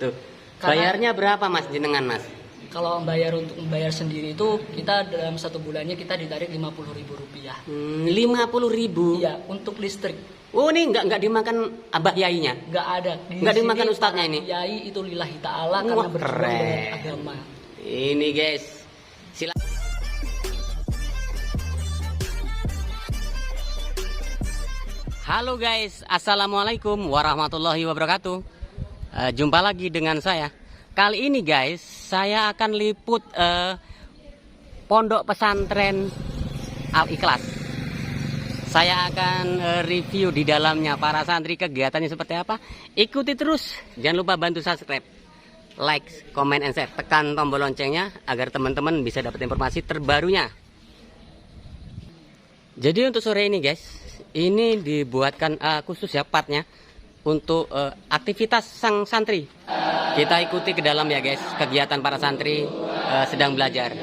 gitu. Bayarnya berapa Mas jenengan Mas? Kalau untuk membayar sendiri itu kita dalam 1 bulannya kita ditarik Rp50.000. 50.000. Iya, untuk listrik. Oh, ini nggak dimakan abah yainya? Nggak ada. Nggak dimakan ustadznya ini? Yai itu lillahi ta'ala karena Wah, berjuang keren. dengan agama. Ini guys, silakan. Halo guys, assalamualaikum warahmatullahi wabarakatuh. Jumpa lagi dengan saya. Kali ini guys, saya akan liput pondok pesantren Al Ikhlas. Saya akan review di dalamnya para santri, kegiatannya seperti apa. Ikuti terus, jangan lupa bantu subscribe, like, comment, and share. Tekan tombol loncengnya agar teman-teman bisa dapat informasi terbarunya. Jadi untuk sore ini guys, ini dibuatkan khusus ya partnya untuk aktivitas sang santri. Kita ikuti ke dalam ya guys, kegiatan para santri sedang belajar.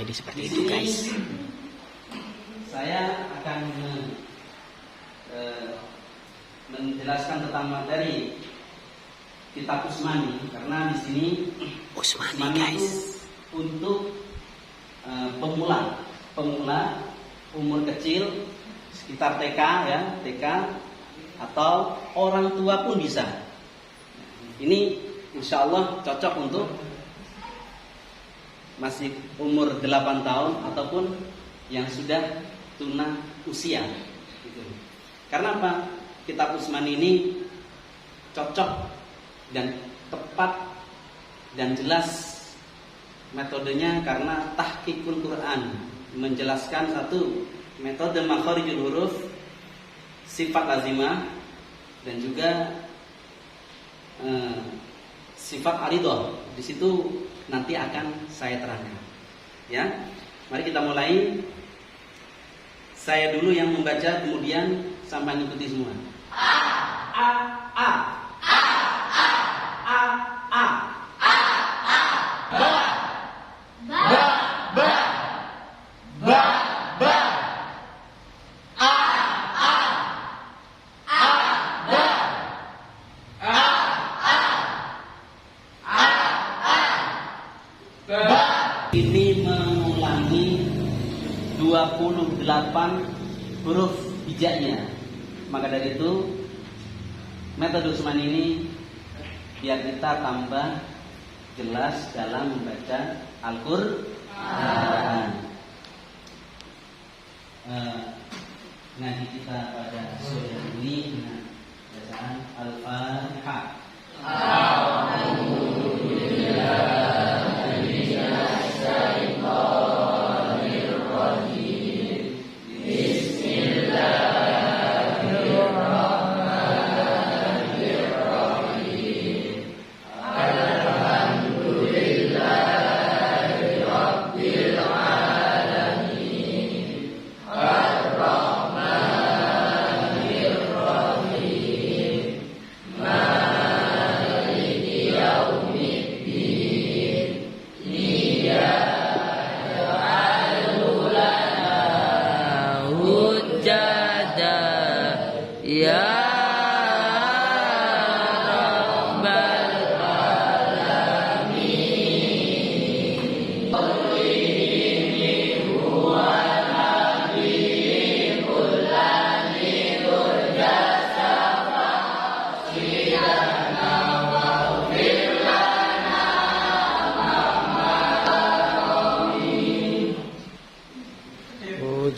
Jadi seperti itu guys. Saya akan menjelaskan tentang materi kitab Usmani karena di sini Usmani guys itu untuk pemula umur kecil sekitar TK ya, TK atau orang tua pun bisa. Ini insya Allah cocok untuk masih umur 8 tahun ataupun yang sudah tuna usia gitu. Karena apa? Kitab Usmani ini cocok dan tepat dan jelas metodenya karena tahqiqul Quran, menjelaskan satu metode makharijul huruf, sifat lazimah dan juga sifat aridah. Di situ nanti akan saya terangkan. Ya, mari kita mulai. Saya dulu yang membaca, kemudian sampai ikuti semua. A a a a a a a a a ba ba ba ba ba a a a ba a a a ba. Ini mengulangi 28 huruf hijaiknya. Maka dari itu metode Usmani ini biar kita tambah jelas dalam membaca Al-Qur'an. Ngaji kita pada sore ini dengan bacaan Al-Fatihah.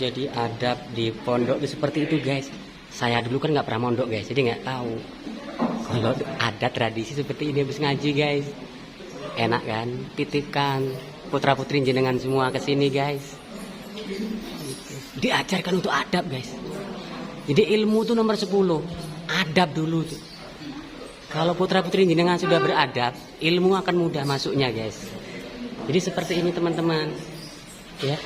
jadi adab di pondok itu seperti itu guys. Saya dulu kan nggak pernah mondok guys, jadi nggak tahu kalau ada tradisi seperti ini habis ngaji guys. Enak kan? Titipkan putra putri jenengan semua ke sini guys. Diajarkan untuk adab guys. Jadi ilmu itu nomor 10. Adab dulu tuh. Kalau putra putri jenengan sudah beradab, ilmu akan mudah masuknya guys. Jadi seperti ini teman-teman. Ya.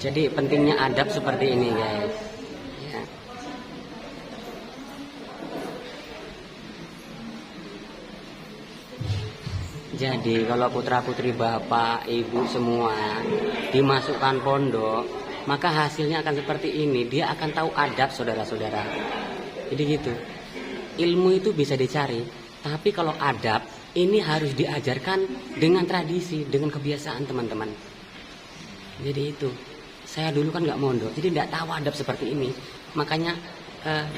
Jadi pentingnya adab seperti ini guys. Ya. Jadi kalau putra putri bapak ibu semua dimasukkan pondok, maka hasilnya akan seperti ini. Dia akan tahu adab saudara-saudara. Jadi gitu. Ilmu itu bisa dicari, tapi kalau adab ini harus diajarkan dengan tradisi, dengan kebiasaan teman-teman. Jadi itu. Saya dulu kan nggak mondok, jadi nggak tahu adab seperti ini. Makanya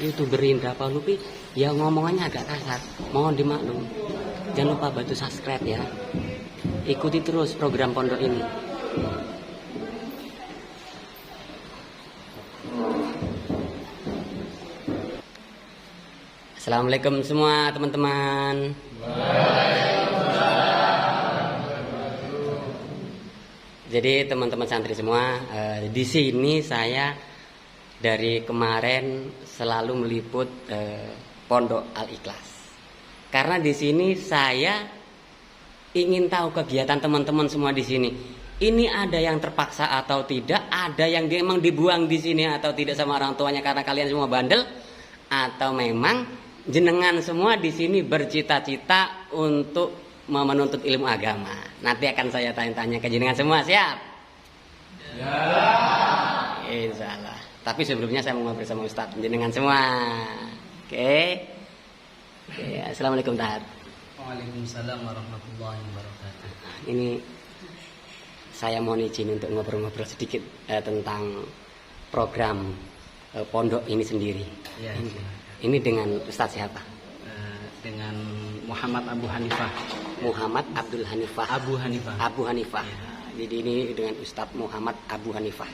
YouTuber Indra Paulupi ya ngomongannya agak kasar. Mohon dimaklum. Jangan lupa bantu subscribe ya. Ikuti terus program pondok ini. Assalamualaikum semua teman-teman. Jadi teman-teman santri semua, di sini saya dari kemarin selalu meliput Pondok Al Ikhlas. Karena di sini saya ingin tahu kegiatan teman-teman semua di sini. Ini ada yang terpaksa atau tidak, ada yang memang dibuang di sini atau tidak sama orang tuanya karena kalian semua bandel, atau memang jenengan semua di sini bercita-cita untuk menuntut ilmu agama. Nanti akan saya tanya-tanya ke jenengan semua, siap? Ya. Insyaallah. Tapi sebelumnya saya mau ngobrol sama Ustadz jenengan semua. Oke. Assalamualaikum Tat. Waalaikumsalam warahmatullahi wabarakatuh. Ini saya mohon izin untuk ngobrol-ngobrol sedikit tentang program pondok ini sendiri. Ya, ini dengan Ustadz siapa? Dengan Muhammad Abu Hanifah. Muhammad Abdul Hanifah. Abu Hanifah. Abu Hanifah. Ya. Jadi ini dengan Ustadz Muhammad Abu Hanifah.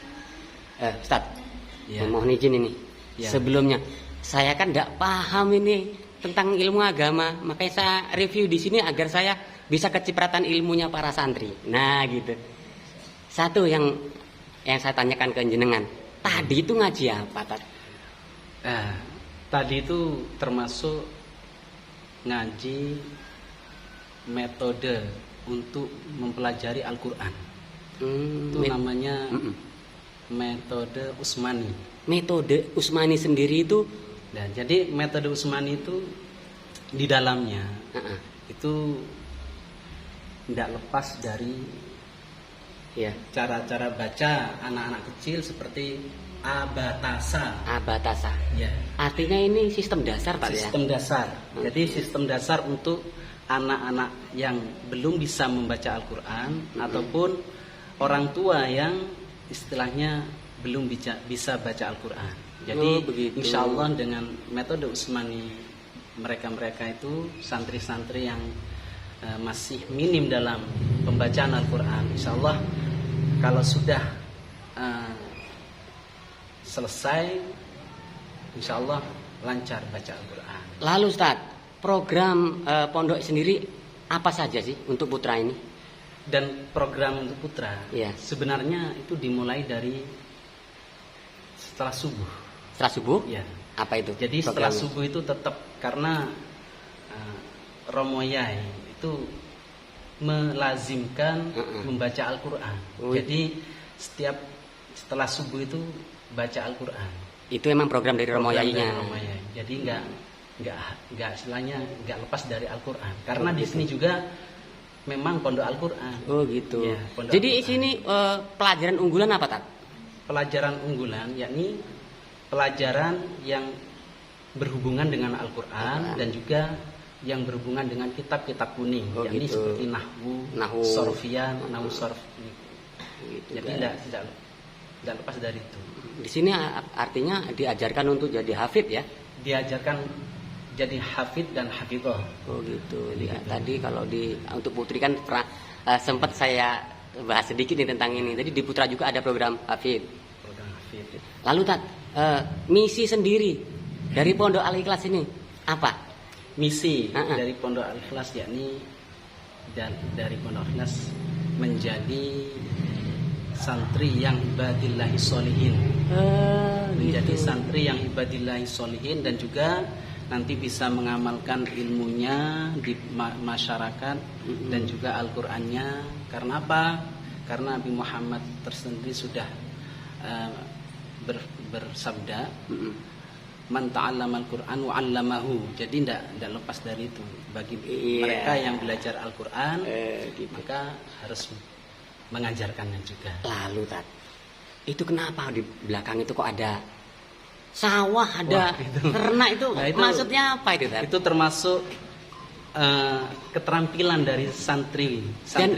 Ustadz, ya. Mohon izin ini. Ya. Sebelumnya saya kan tidak paham ini tentang ilmu agama, makanya saya review di sini agar saya bisa kecipratan ilmunya para santri. Nah, gitu. Satu yang saya tanyakan ke jenengan, tadi itu ngaji apa, Tad? Tadi itu termasuk ngaji metode untuk mempelajari Al-Quran. Itu namanya metode Usmani. Metode Usmani sendiri itu, nah, jadi metode Usmani itu di dalamnya itu tidak lepas dari ya cara-cara baca anak-anak kecil seperti Abatasa. Abatasa. Ya. Artinya ini sistem dasar, Pak, sistem ya? Dasar. Jadi sistem dasar untuk anak-anak yang belum bisa membaca Al-Quran ataupun orang tua yang istilahnya belum bisa baca Al-Quran. Jadi insya Allah dengan metode Usmani mereka itu santri-santri yang masih minim dalam pembacaan Al-Quran, insya Allah kalau sudah selesai, insya Allah lancar baca Al-Quran. Lalu Ustaz, program pondok sendiri apa saja sih untuk putra ini? Dan program untuk putra sebenarnya itu dimulai dari setelah subuh. Setelah subuh? Ya. Apa itu? Jadi setelah subuh itu tetap karena Romoyai itu melazimkan membaca Al-Quran. Jadi setelah subuh itu baca Al-Quran. Itu emang program dari Romoyainya. Jadi nggak istilahnya nggak lepas dari Al-Quran. Karena di sini juga memang pondok Al-Quran. Oh gitu. Ya, jadi di sini pelajaran unggulan apa, Tak? Pelajaran unggulan yakni pelajaran yang berhubungan dengan Al-Quran dan juga yang berhubungan dengan kitab-kitab kuning, yakni seperti nahwu, sorfian, nahwu sorf. Gitu, Jadi guys. tidak lepas dari itu. Di sini artinya diajarkan untuk jadi hafid ya. Diajarkan jadi hafid dan hafidhah. Oh gitu. Ya, tadi kalau untuk putri kan sempat saya bahas sedikit nih tentang ini. Tadi di Putra juga ada program hafid. Program hafid. Lalu Tat, misi sendiri dari Pondok Al Ikhlas ini apa? Misi dari Pondok Al Ikhlas yakni dari Pondok Al Ikhlas menjadi santri yang ibadillahi sholihin. Menjadi santri yang ibadillahi sholihin dan juga nanti bisa mengamalkan ilmunya di masyarakat dan juga Al-Qur'annya. Karena apa? Karena Nabi Muhammad tersendiri sudah bersabda, man ta'allama al-Qur'an wa 'allamahu. Jadi tidak lepas dari itu. Bagi mereka yang belajar Al-Qur'an, maka harus mengajarkannya juga. Lalu Tat, itu kenapa di belakang itu kok ada sawah, ada ternak itu? Nah, itu maksudnya apa itu Tat? Itu termasuk keterampilan dari santri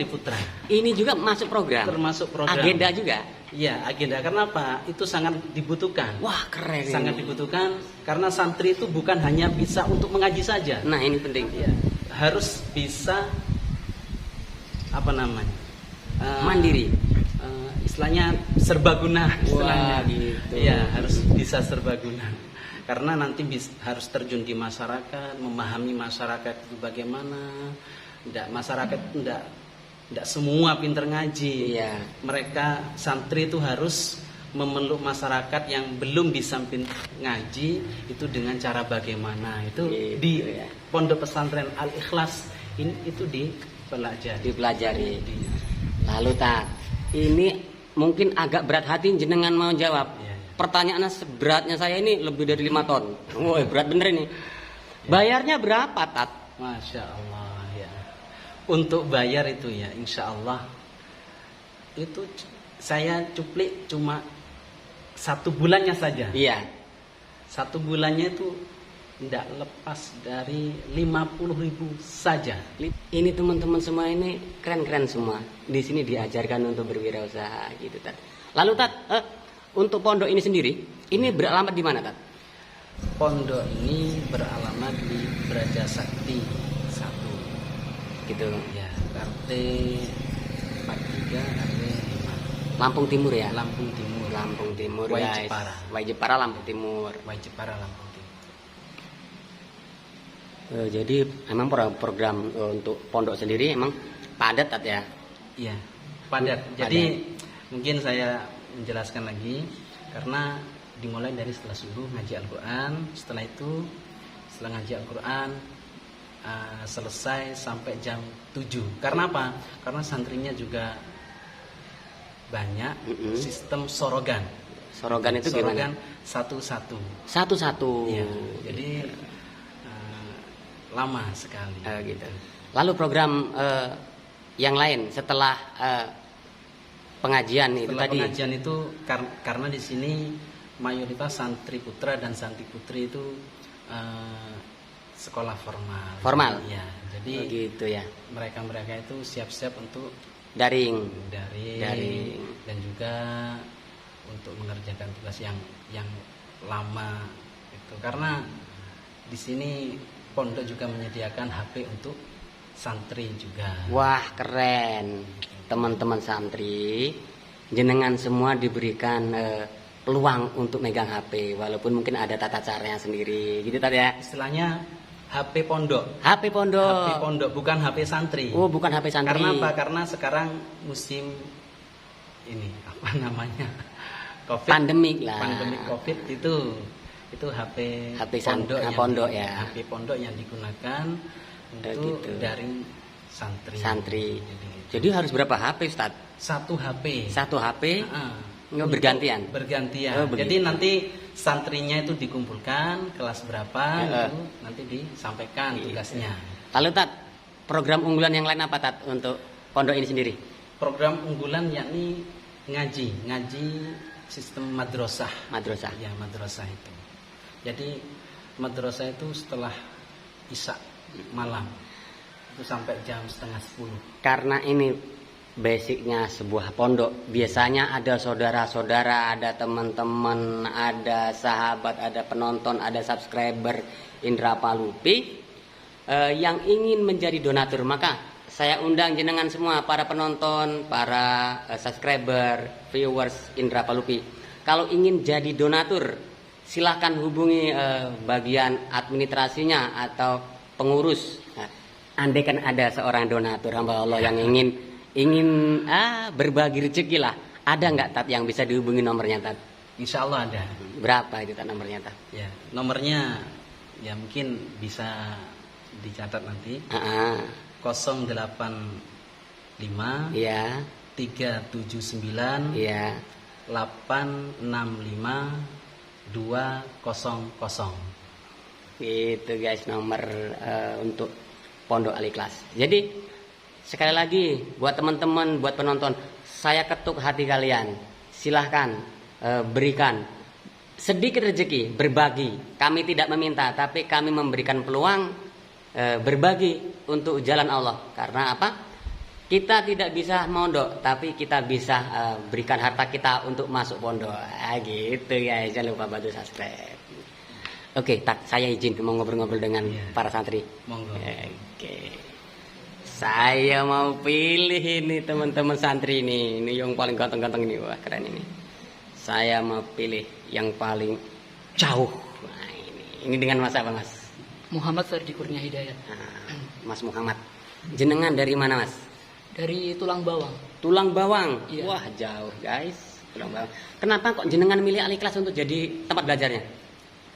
putra. Ini juga masuk program. Termasuk program. Agenda juga. Iya, agenda. Karena apa? Itu sangat dibutuhkan. Wah, keren. Sangat ini. dibutuhkan karena santri itu bukan hanya bisa untuk mengaji saja. Nah, ini penting. Ya, harus bisa apa namanya? Mandiri. Istilahnya serbaguna. Istilahnya. Wah, gitu. Iya, harus bisa serbaguna. Karena nanti harus terjun di masyarakat, memahami masyarakat itu bagaimana. Masyarakat tidak semua pinter ngaji. Iya. Mereka santri itu harus memeluk masyarakat yang belum bisa ngaji itu dengan cara bagaimana. Itu Gitu, di ya. Pondok Pesantren Al Ikhlas ini itu dipelajari. Lalu Tat, ini mungkin agak berat hati jenengan mau jawab. Iya. Pertanyaannya seberatnya saya ini lebih dari 5 ton. Woi, berat bener ini. Bayarnya berapa Tat? Masya Allah ya. Untuk bayar itu ya, insya Allah itu saya cuplik cuma 1 bulannya saja. Iya. 1 bulannya itu tidak lepas dari 50.000 saja. Ini teman-teman semua ini keren-keren semua. Di sini diajarkan untuk berwirausaha gitu Tat. Lalu Tat, untuk pondok ini sendiri, ini beralamat di mana Tat? Pondok ini beralamat di Braja Sakti 1. Gitu. Ya, RT 43 RW 5. Lampung Timur ya? Lampung Timur. Lampung Timur Wai guys. Jepara. Wai Jepara Lampung Timur. Wai Jepara Lampung Timur. Jadi memang program untuk pondok sendiri emang padat Tat ya? Iya, padat. Jadi mungkin saya menjelaskan lagi karena dimulai dari setelah subuh ngaji Al-Qur'an, setelah itu setelah ngaji Al-Qur'an selesai sampai jam 7. Karena apa? Karena santrinya juga banyak. Sistem sorogan. Sorogan itu gimana? Satu-satu. Satu-satu. Iya. Jadi lama sekali. Gitu. Lalu program yang lain setelah pengajian itu Setelah tadi. pengajian itu karena di sini mayoritas santri putra dan santri putri itu sekolah formal. Formal. Ya, jadi gitu ya. mereka itu siap-siap untuk Daring. dan juga untuk mengerjakan tugas yang lama itu. Karena di sini pondok juga menyediakan HP untuk santri juga. Wah, keren. Teman-teman santri, jenengan semua diberikan peluang untuk megang HP walaupun mungkin ada tata caranya sendiri. Gitu tadi ya. Istilahnya HP pondok. HP pondok. HP pondok bukan HP santri. Oh, bukan HP santri. Karena apa? Karena sekarang musim ini apa namanya? Covid. Pandemik lah. Pandemik Covid itu HP pondok ya. HP pondok yang digunakan untuk gitu. daring santri. Jadi harus berapa HP Ustaz? 1 HP. 1 HP. Bergantian. Bergantian. Jadi nanti santrinya itu dikumpulkan kelas berapa itu nanti disampaikan tugasnya. Lalu Tat, program unggulan yang lain apa Tat untuk pondok ini sendiri? Program unggulan yakni ngaji sistem madrasah. Ya, madrasah itu. Jadi madrasah itu setelah Isya malam itu sampai jam 9:30. Karena ini basicnya sebuah pondok. Biasanya ada saudara-saudara, ada teman-teman, ada sahabat, ada penonton, ada subscriber Indra Palupi yang ingin menjadi donatur. Maka saya undang jenengan semua, para penonton, para subscriber, viewers Indra Palupi. Kalau ingin jadi donatur, silahkan hubungi bagian administrasinya atau pengurus. Nah, andai kan ada seorang donatur hamba Allah yang ingin berbagi rezeki lah, ada nggak Tat yang bisa dihubungi nomornya Tat? Insya Allah ada. Berapa itu Tat nomornya Tat? Ya, nomornya ya mungkin bisa dicatat nanti. 085 Iya. 379 Iya. 865 200. Itu guys nomor untuk Pondok Al Ikhlas. Jadi sekali lagi buat teman-teman, buat penonton, saya ketuk hati kalian. Silahkan berikan sedikit rezeki, berbagi. Kami tidak meminta, tapi kami memberikan peluang berbagi untuk jalan Allah. Karena apa? Kita tidak bisa mondok, tapi kita bisa berikan harta kita untuk masuk pondok. Gitu guys, jangan lupa bantu subscribe. Oke, tak saya izin mau ngobrol-ngobrol dengan para santri. Monggo. Oke. Saya mau pilih ini teman-teman santri ini yang paling ganteng-ganteng ini. Wah, keren ini. Saya mau pilih yang paling jauh. Nah, ini dengan Mas apa, Mas? Muhammad Ferdi Kurnia Hidayat. Nah, Mas Muhammad. Jenengan dari mana, Mas? Dari Tulang Bawang. Tulang Bawang. Iya. Wah, jauh, guys. Tulang Bawang. Kenapa kok jenengan milih Al Ikhlas untuk jadi tempat belajarnya?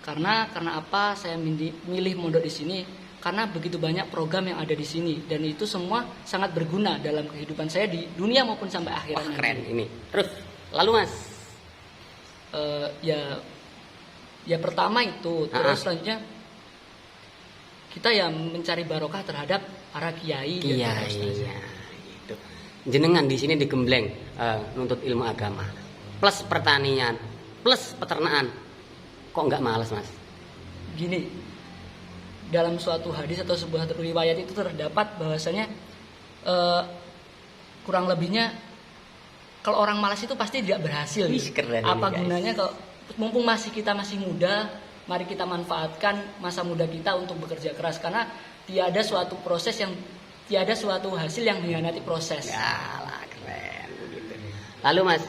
Karena apa saya milih mondok di sini? Karena begitu banyak program yang ada di sini dan itu semua sangat berguna dalam kehidupan saya di dunia maupun sampai akhirat. Wah, keren ini. Terus, lalu Mas? Ya pertama itu, terus selanjutnya kita ya mencari barokah terhadap para kiai dan para ustaz. Iya, gitu. Jenengan di sini digembleng nuntut ilmu agama, plus pertanian, plus peternakan. Kok nggak malas, Mas? Gini, dalam suatu hadis atau sebuah riwayat itu terdapat bahwasanya kurang lebihnya kalau orang malas itu pasti tidak berhasil. Wih, keren apa ini, guys. gunanya kalau mumpung kita masih muda, mari kita manfaatkan masa muda kita untuk bekerja keras karena tiada suatu hasil yang mengkhianati proses. Yalah, keren gitu. Lalu Mas,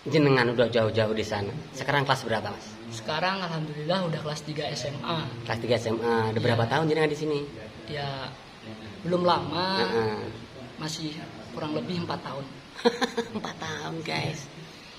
jenengan udah jauh-jauh di sana. Sekarang kelas berapa, Mas? Sekarang alhamdulillah udah kelas 3 SMA. Kelas 3 SMA. Udah berapa tahun jenengan di sini? Ya belum lama. Heeh. Masih kurang lebih 4 tahun. 4 tahun, guys.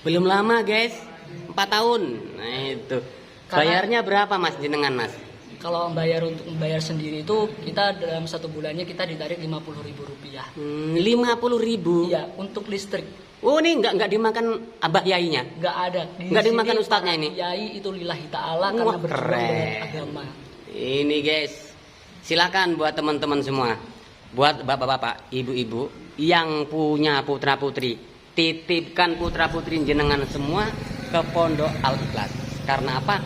Belum lama, guys. 4 tahun. Nah, itu. Bayarnya berapa, Mas, jenengan, Mas? Kalau untuk membayar sendiri itu kita dalam satu bulannya kita ditarik Rp50.000. 50.000. Iya, untuk listrik. Oh, ini nggak dimakan abah yainya? Nggak ada. Nggak dimakan ustadznya ini? Yai itu lillahi ta'ala karena Wah, berjuang keren. dengan agama. Ini guys, silakan buat teman-teman semua, buat bapak-bapak, ibu-ibu yang punya putra putri, titipkan putra putri jenengan semua ke Pondok Al Ikhlas. Karena apa?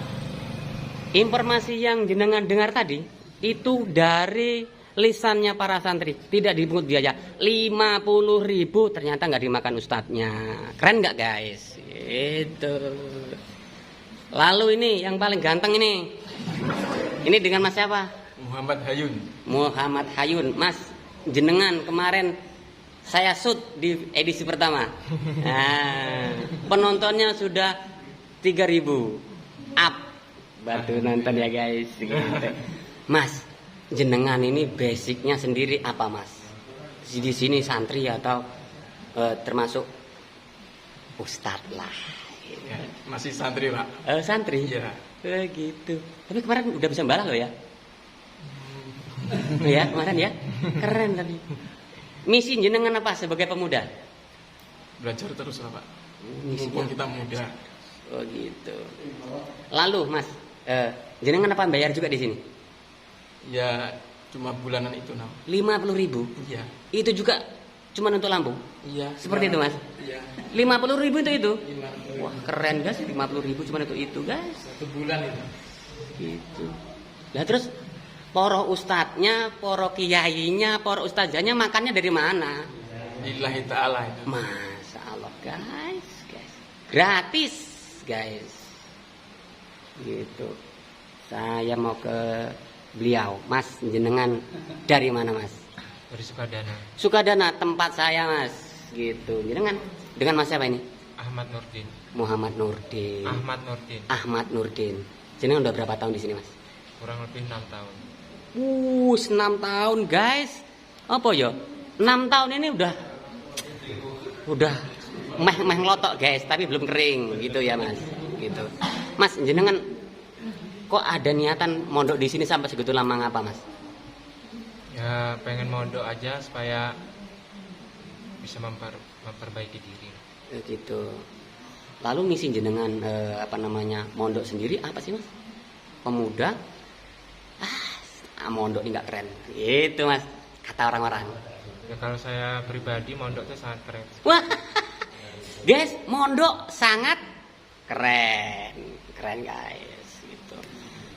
Informasi yang jenengan dengar tadi itu dari lisannya para santri, tidak dipungut biaya. 50.000 ternyata nggak dimakan ustadznya. Keren nggak guys? Itu. Lalu ini yang paling ganteng ini. Ini dengan Mas siapa? Muhammad Hayun. Muhammad Hayun. Mas, jenengan kemarin saya shoot di edisi pertama. Nah, penontonnya sudah 3.000 up. Batu nonton ya guys. Gitu. Mas, jenengan ini basicnya sendiri apa, Mas? Di sini santri atau termasuk ustadz lah? Ya, masih santri, Pak. Santri? Iya. Gitu. Tapi kemarin udah bisa balas loh ya? Ya, kemarin ya? Keren tadi. Misi jenengan apa sebagai pemuda? Belajar terus lah, Pak. Misinya. Mumpung kita muda. Oh gitu. Lalu Mas, jenengan apa bayar juga di sini? Ya, cuma bulanan itu, Nam. 50.000. Iya. Itu juga cuma untuk Lampung. Iya. Seperti itu, Mas. Iya. 50.000 itu. 50.000. Wah, keren guys, 50.000 cuma untuk itu, guys. 1 bulan itu. Gitu. Lah terus poro ustadznya, poro kiainya, poro ustazahnya makannya dari mana? Lillahi ta'ala itu. Masya Allah guys. Gratis guys. Gitu. Saya mau ke beliau. Mas, jenengan dari mana Mas? Dari Sukadana. Sukadana, tempat saya Mas. Gitu. Jenengan dengan Mas siapa ini? Ahmad Nurdin. Muhammad Nurdin. Ahmad Nurdin. Ahmad Nurdin. Jenengan udah berapa tahun di sini Mas? Kurang lebih 6 tahun. 6 tahun guys. Apa ya? 6 tahun ini udah meh ngelotok guys, tapi belum kering gitu ya Mas. Gitu. Mas, jenengan kok ada niatan mondok di sini sampai segitu lama ngapa Mas? Ya pengen mondok aja supaya bisa memperbaiki diri. Gitu. Lalu misi jenengan mondok sendiri apa sih Mas? Pemuda mondok ini nggak keren. Gitu Mas, kata orang-orang. Ya kalau saya pribadi mondok itu sangat keren. Wah, guys, mondok sangat keren, guys. Gitu.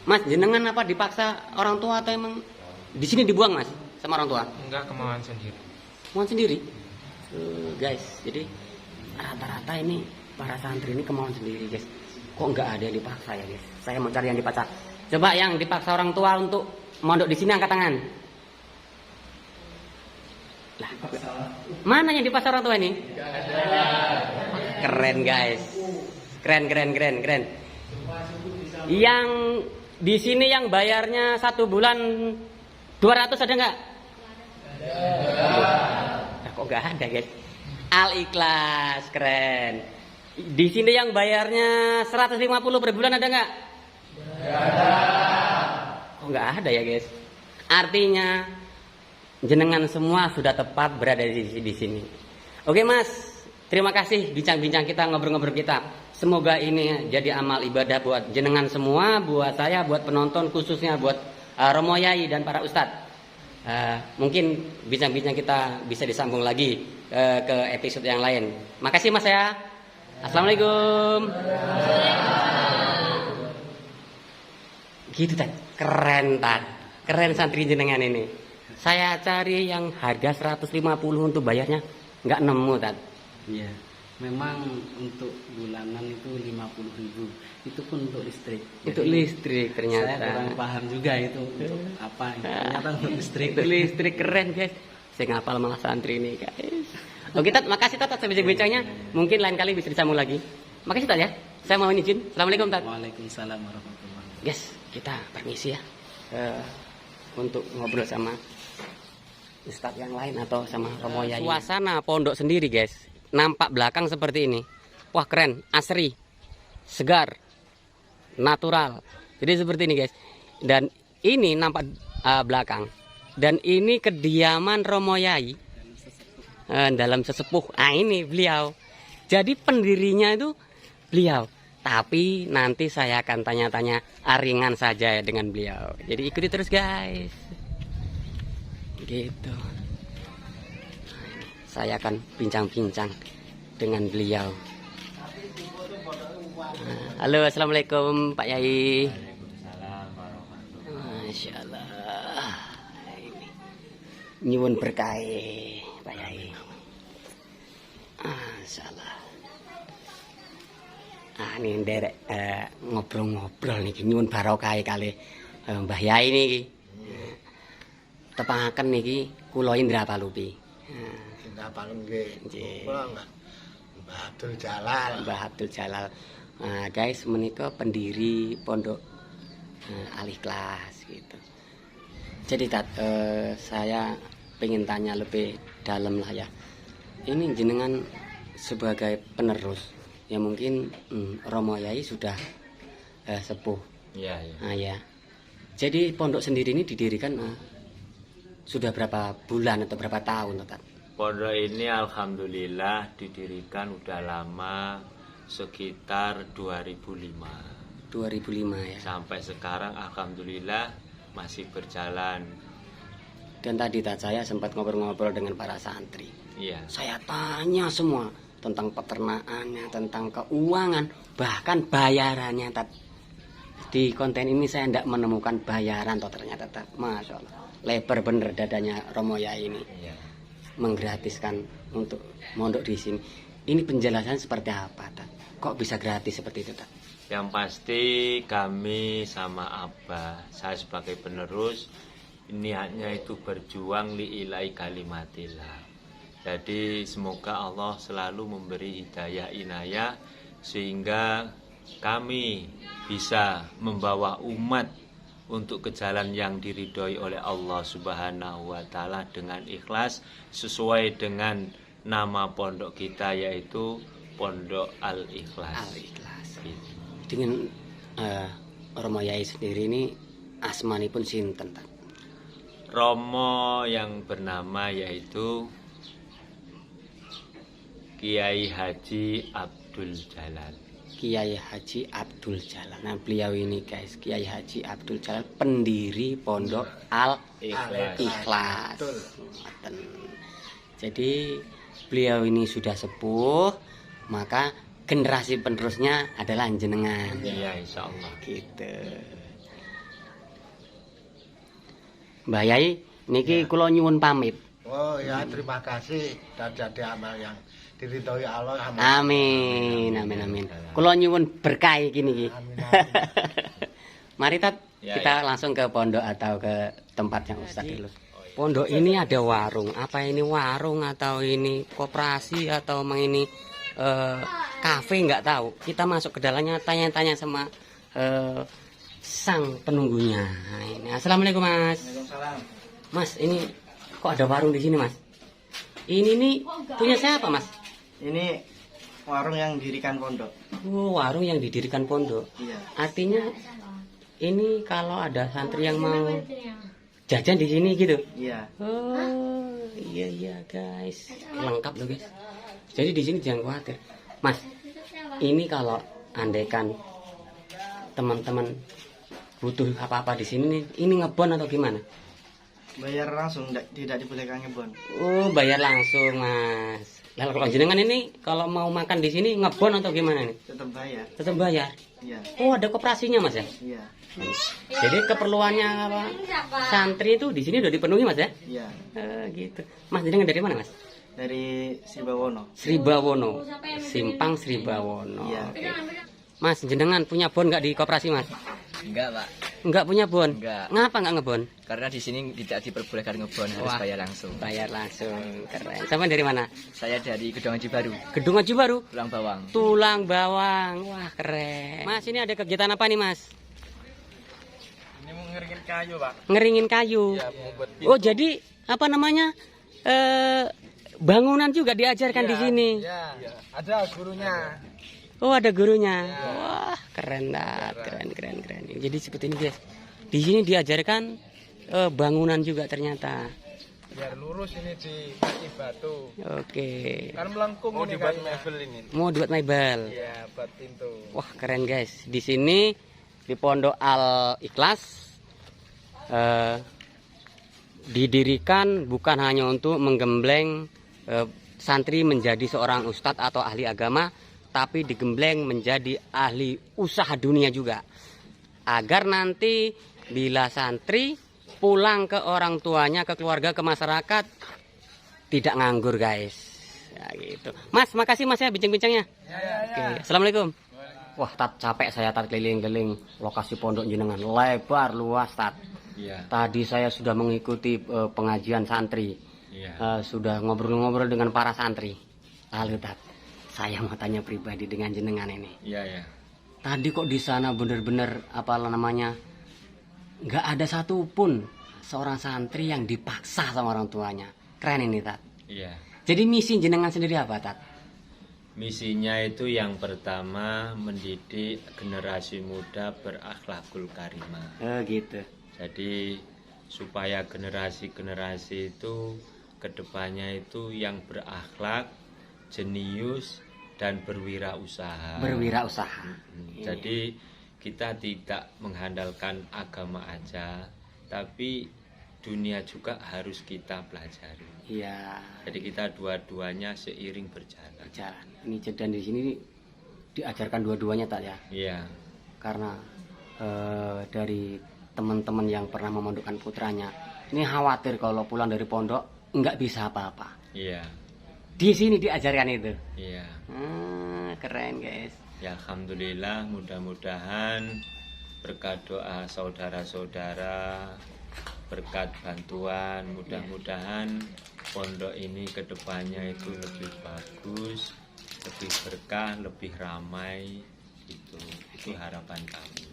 Mas, jenengan apa dipaksa orang tua atau emang di sini dibuang Mas sama orang tua? Enggak, kemauan sendiri. Kemauan sendiri, guys. Jadi rata-rata ini para santri ini kemauan sendiri, guys. Kok nggak ada yang dipaksa ya, guys? Saya mau cari yang dipaksa. Coba yang dipaksa orang tua untuk mondok di sini angkat tangan. Lah, mana yang dipaksa orang tua ini? Keren guys, keren. Yang di sini yang bayarnya 1 bulan 200 ada nggak? Nah, kok nggak ada guys? Al-Ikhlas, keren. Di sini yang bayarnya 150 per bulan ada nggak? Kok nggak ada ya guys? Artinya jenengan semua sudah tepat berada di sini. Oke Mas, terima kasih bincang-bincang kita, ngobrol-ngobrol kita. Semoga ini jadi amal ibadah buat jenengan semua, buat saya, buat penonton, khususnya buat Romo Yai dan para ustadz. Mungkin bincang-bincang kita bisa disambung lagi ke episode yang lain. Makasih Mas ya. Assalamualaikum. Gitu Tad, keren santri jenengan ini. Saya cari yang harga 150 untuk bayarnya nggak nemu Tad. Iya. Memang untuk bulanan itu 50.000. Itu pun untuk listrik. Untuk Jadi, listrik ternyata. Saya kurang paham juga itu untuk apa. Ternyata untuk listrik. Untuk listrik keren guys. Saya ngapal malah santri ini guys. Oke Tat, makasih Tat atas bincang-bincangnya. Mungkin lain kali bisa disambung lagi. Makasih Tat ya. Saya mau izin. Assalamualaikum Tat. Waalaikumsalam warahmatullahi wabarakatuh. Guys, kita permisi ya. Untuk ngobrol sama ustadz yang lain atau sama Romo Yai. Suasana pondok sendiri guys. Nampak belakang seperti ini. Wah keren, asri, segar, natural. Jadi seperti ini guys. Dan ini nampak belakang. Dan ini kediaman Romo Yai dalam sesepuh. Ini beliau. Jadi pendirinya itu beliau. Tapi nanti saya akan tanya-tanya ringan saja dengan beliau. Jadi ikuti terus guys. Gitu. Saya akan bincang-bincang dengan beliau. Halo, assalamualaikum Pak Yai. Masya Allah. Nyuwun berkah Pak Yai. Masya Allah. Ini derek ngobrol-ngobrol nih, nyuwun barokah kali Mbah Yai niki. Tepangaken niki kula Indra Palupi. Indra Palupi. Mbah Abdul Jalal. Mbah Abdul Jalal. Nah, guys, menika pendiri pondok Al-Ikhlas gitu. Jadi Tat, saya pengen tanya lebih dalam lah ya. Ini jenengan sebagai penerus. Ya mungkin Romo Yai sudah sepuh. Iya. Nah, ya. Jadi pondok sendiri ini didirikan sudah berapa bulan atau berapa tahun, Tat? Pondok ini alhamdulillah didirikan udah lama, sekitar 2005. 2005 ya. Sampai sekarang alhamdulillah masih berjalan. Dan tadi Tat, saya sempat ngobrol-ngobrol dengan para santri. Iya. Saya tanya semua tentang peternakannya, tentang keuangan, bahkan bayarannya Tat. Di konten ini saya tidak menemukan bayaran toh ternyata Tat. Masya Allah, lebar bener dadanya Romo Yai ini. Iya. menggratiskan untuk mondok di sini. Ini penjelasan seperti apa, Tat? Kok bisa gratis seperti itu, Tat? Yang pasti kami sama Abah, saya sebagai penerus, niatnya itu berjuang li'ilai kalimatillah. Jadi semoga Allah selalu memberi hidayah inayah sehingga kami bisa membawa umat untuk ke jalan yang diridhoi oleh Allah Subhanahu wa taala dengan ikhlas sesuai dengan nama pondok kita yaitu Pondok Al-Ikhlas. Al-Ikhlas. Gitu. Dengan Romo Yai sendiri ini asmanipun sinten, Tat? Romo yang bernama yaitu Kiai Haji Abdul Jalal. Kiai Haji Abdul Jalal. Nah, beliau ini guys, Kiai Haji Abdul Jalal, pendiri Pondok Al-Ikhlas. Ngoten. Jadi beliau ini sudah sepuh, maka generasi penerusnya adalah jenengan. Iya, insya Allah. Gitu. Mbah Yai, niki kula nyuwun pamit. Oh ya, terima kasih dan jadi amal yang diridhoi Allah. Amin, amin, amin. Kula nyuwun berkah iki niki. Amin, amin. Mari Tat, Ya, kita langsung ke pondok atau ke tempat yang Ustaz dulu. Pondok ini ada warung. Apa ini warung atau ini koperasi atau emang ini kafe nggak tahu. Kita masuk ke dalamnya tanya-tanya sama sang penunggunya. Nah, ini. Assalamualaikum Mas. Waalaikumsalam. Mas, ini kok ada warung di sini Mas? Ini nih punya siapa Mas? Ini warung yang didirikan pondok. Oh, warung yang didirikan pondok. Iya. Artinya ini kalau ada santri yang mau jajan di sini gitu. Iya. Oh, iya guys. Lengkap loh guys. Jadi di sini jangan khawatir. Mas, ini kalau andaikan teman-teman butuh apa-apa di sini nih, ini ngebon atau gimana? Bayar langsung, tidak dibolehkan ngebon. Oh, bayar langsung, Mas. Lalu kalau jenengan ini kalau mau makan di sini ngebon atau gimana nih? Tetap bayar. Tetap bayar. Iya. Oh, ada koperasinya, Mas ya? Iya. Jadi keperluannya apa? Santri itu di sini udah dipenuhi, Mas ya? Iya. Gitu. Mas, jenengan dari mana, Mas? Dari Sibawono. Sribawono. Simpang Sribawono. Iya. Oke. Mas, jenengan punya bon nggak di koperasi, Mas? Enggak, Pak. Nggak punya bon? Enggak. Ngapa nggak ngebon? Karena di sini tidak diperbolehkan ngebon, harus Wah. bayar langsung. Bayar langsung. Keren. Sama dari mana? Saya dari Gedung Haji Baru, Gedung Haji Baru. Tulang Bawang. Tulang Bawang. Wah, keren. Mas, ini ada kegiatan apa nih, Mas? Ini mau ngeringin kayu, Pak. Ngeringin kayu. Ya, mau buat pintu. Oh, jadi apa namanya? Bangunan juga diajarkan di sini. Ya, ada gurunya. Oh, ada gurunya. Wah, keren banget, keren. Jadi seperti ini, guys. Di sini diajarkan bangunan juga ternyata. Biar lurus ini di kaki batu. Oke. Kan melengkung mau dibuat mebel ini. Mau buat mebel. Iya, buat pintu. Wah, keren, guys. Di sini di Pondok Al-Ikhlas didirikan bukan hanya untuk menggembleng santri menjadi seorang ustadz atau ahli agama, tapi digembleng menjadi ahli usaha dunia juga, agar nanti bila santri pulang ke orang tuanya, ke keluarga, ke masyarakat tidak nganggur, guys. Ya gitu. Mas, makasih Mas ya bincang-bincangnya. Oke, Assalamualaikum. Wah, Tat, capek saya Tat keliling-keliling lokasi pondok jenengan, lebar luas Tat. Iya. Tadi saya sudah mengikuti pengajian santri. Iya. Sudah ngobrol-ngobrol dengan para santri. Lalu Tat, saya mau tanya pribadi dengan jenengan ini. Iya, ya. Tadi kok di sana bener-bener apa namanya, nggak ada satupun seorang santri yang dipaksa sama orang tuanya. Keren ini Tat. Iya. Jadi misi jenengan sendiri apa Tat? Misinya itu yang pertama mendidik generasi muda berakhlakul karimah. Gitu. Jadi supaya generasi-generasi itu kedepannya itu yang berakhlak, jenius dan berwirausaha. Berwirausaha. Jadi kita tidak mengandalkan agama aja, tapi dunia juga harus kita pelajari. Iya. Jadi kita dua-duanya seiring berjalan. Jalan. Ini dan di sini diajarkan dua-duanya tak ya? Iya. Karena dari teman-teman yang pernah memondokkan putranya, ini khawatir kalau pulang dari pondok nggak bisa apa-apa. Iya. Di sini diajarkan itu. Iya. Keren guys. Ya alhamdulillah, mudah-mudahan berkat doa saudara-saudara, berkat bantuan, mudah-mudahan pondok ini kedepannya itu lebih bagus, lebih berkah, lebih ramai. Itu harapan kami.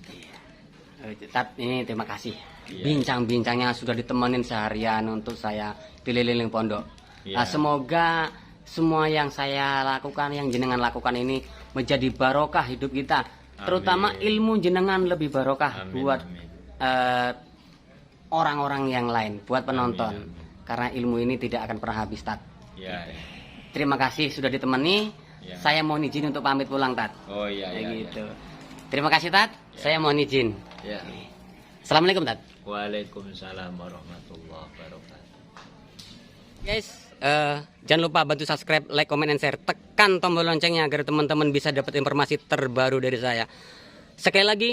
Tat, ini terima kasih. Iya. Bincang-bincangnya sudah ditemenin seharian untuk saya keliling pondok. Iya. Semoga semua yang saya lakukan, yang jenengan lakukan ini menjadi barokah hidup kita. Amin. Terutama ilmu jenengan lebih barokah Amin, buat amin. orang-orang yang lain, buat penonton. Amin, amin. Karena ilmu ini tidak akan pernah habis, Tat. Ya, ya. Terima kasih sudah ditemani. Ya. Saya mohon izin untuk pamit pulang, Tat. Oh iya, Kayak iya, gitu. iya. Terima kasih, Tat. Saya mohon izin. Ya. Assalamualaikum, Tat. Waalaikumsalam warahmatullahi wabarakatuh. Guys, jangan lupa bantu subscribe, like, comment, and share. Tekan tombol loncengnya agar teman-teman bisa dapat informasi terbaru dari saya. Sekali lagi,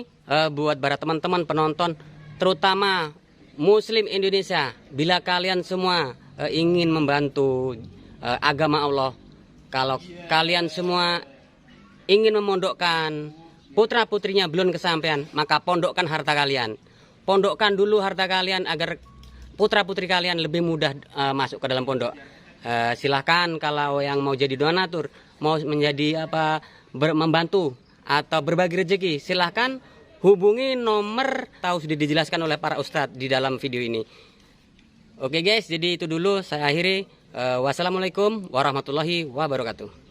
buat para teman-teman penonton, terutama Muslim Indonesia, bila kalian semua ingin membantu agama Allah, kalau kalian semua ingin memondokkan putra-putrinya belum kesampaian, maka pondokkan harta kalian. Pondokkan dulu harta kalian agar putra-putri kalian lebih mudah masuk ke dalam pondok. Silahkan kalau yang mau jadi donatur, mau menjadi membantu atau berbagi rezeki, silahkan hubungi nomor sudah dijelaskan oleh para ustadz di dalam video ini. Oke guys, jadi itu dulu saya akhiri. Wassalamualaikum warahmatullahi wabarakatuh.